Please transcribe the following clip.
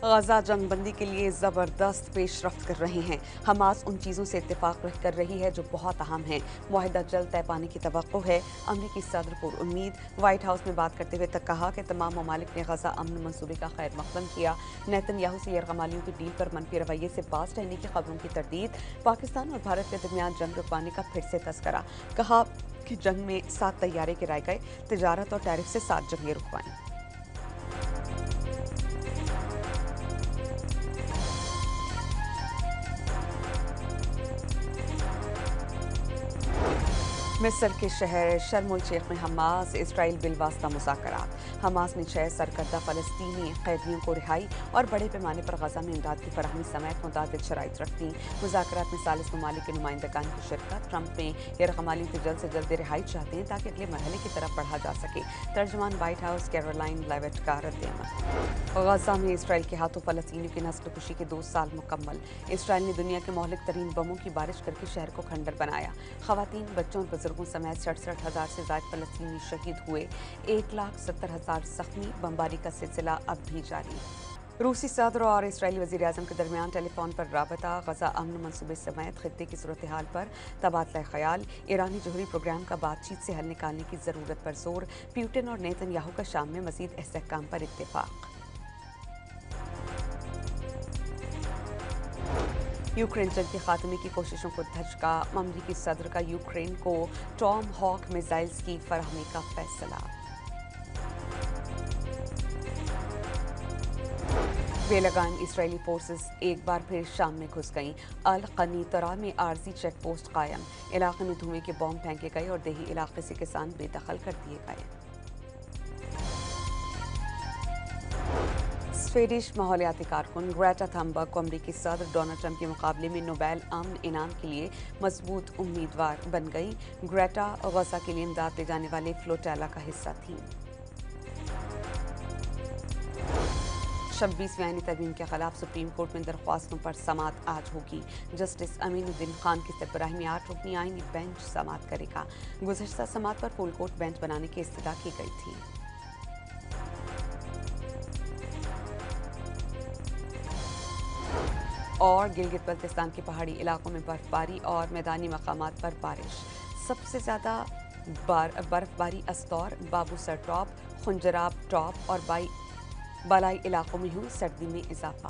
غزہ جنگ بندی کے لیے زبردست پیش رفت کر رہے ہیں۔ حماس ان چیزوں سے اتفاق کر رہی ہے جو بہت اہم ہیں۔ معاہدہ جلد طے پانے کی توقع ہے۔ امریکی صدر پر امید۔ وائٹ ہاؤس میں بات کرتے ہوئے تک کہا کہ تمام ممالک نے غزہ امن منصوبے کا خیر مقدم کیا۔ نیتن یاہو سے یرغمالیوں کی ڈیل پر منفی رویے سے باز رہنے کی خبروں کی تردید۔ پاکستان اور بھارت کے درمیان جنگ رکوانے کا پھر سے تذکرہ۔ کہا کہ جنگ میں 7 طیارے گرائے گئے، تجارت اور ٹیرف سے 7 جنگیں رکوائیں۔ مصر کے شہر شرم الشیخ میں حماس اسرائیل بالواسطہ مذاکرات۔ حماس نے 6 سرکردہ فلسطینی قیدیوں کو رہائی اور بڑے پیمانے پر غزہ میں امداد کی فراہمی سمیت متعدد شرائط رکھ دیں۔ مذاکرات میں ثالث ممالک کے نمائندگان کی شرکت۔ ٹرمپ میں یرغمالیوں کی جلد سے جلد رہائی چاہتے ہیں تاکہ اگلے مرحلے کی طرف بڑھا جا سکے۔ ترجمان وائٹ ہاؤس کیرولائن لیوٹ کا رد عمل۔ غزہ میں اسرائیل کے ہاتھوں فلسطینیوں کی نسل کشی کے 2 سال مکمل۔ اسرائیل نے دنیا کے مہلک ترین بموں کی بارش کر کے شہر کو کھنڈر بنایا۔ خواتین، بچوں اور بزرگوں سمیت 66,000 سے زائد فلسطینی شہید ہوئے، 1,70,000 زخمی۔ بمباری کا سلسلہ اب بھی جاری۔ روسی صدر اور اسرائیلی وزیر اعظم کے درمیان ٹیلی فون پر رابطہ۔ غزہ امن منصوبے سمیت خطے کی صورتحال پر تبادلہ خیال۔ ایرانی جوہری پروگرام کا بات چیت سے حل نکالنے کی ضرورت پر زور۔ پیوٹن اور نیتن یاہو کا شام میں مزید استحکام پر اتفاق۔ یوکرین جنگ کے خاتمے کی کوششوں کو دھچکا۔ امریکی صدر کا یوکرین کو ٹام ہاک میزائلز کی فراہمی کا فیصلہ۔ بے لگام اسرائیلی فورسز ایک بار پھر شام میں گھس گئیں۔ القنیطرہ میں عارضی چیک پوسٹ قائم۔ علاقے میں دھوئیں کے بم پھینکے گئے اور دیہی علاقے سے کسان بے دخل کر دیے گئے۔ سویڈش ماحولیاتی کارکن گریٹا تھنبرگ کو امریکی صدر ڈونلڈ ٹرمپ کے مقابلے میں نوبیل امن انعام کے لیے مضبوط امیدوار بن گئی۔ گریٹا غزہ کے لیے امداد لے جانے والے فلوٹیلا کا حصہ تھیں۔ 26ویں آئینی ترمیم کے خلاف سپریم کورٹ میں درخواستوں پر سماعت آج ہوگی۔ جسٹس امین الدین خان کی سربراہی میں 8 رکنی آئینی بینچ سماعت کرے گا۔ گزشتہ سماعت پر فل کورٹ بینچ بنانے کی استدعا کی گئی تھی۔ اور گلگت بلتستان کے پہاڑی علاقوں میں برف باری اور میدانی مقامات پر بارش۔ سب سے زیادہ برف باری استور، بابو سر ٹاپ، خنجراب ٹاپ اور بالائی علاقوں میں ہوئی، سردی میں اضافہ۔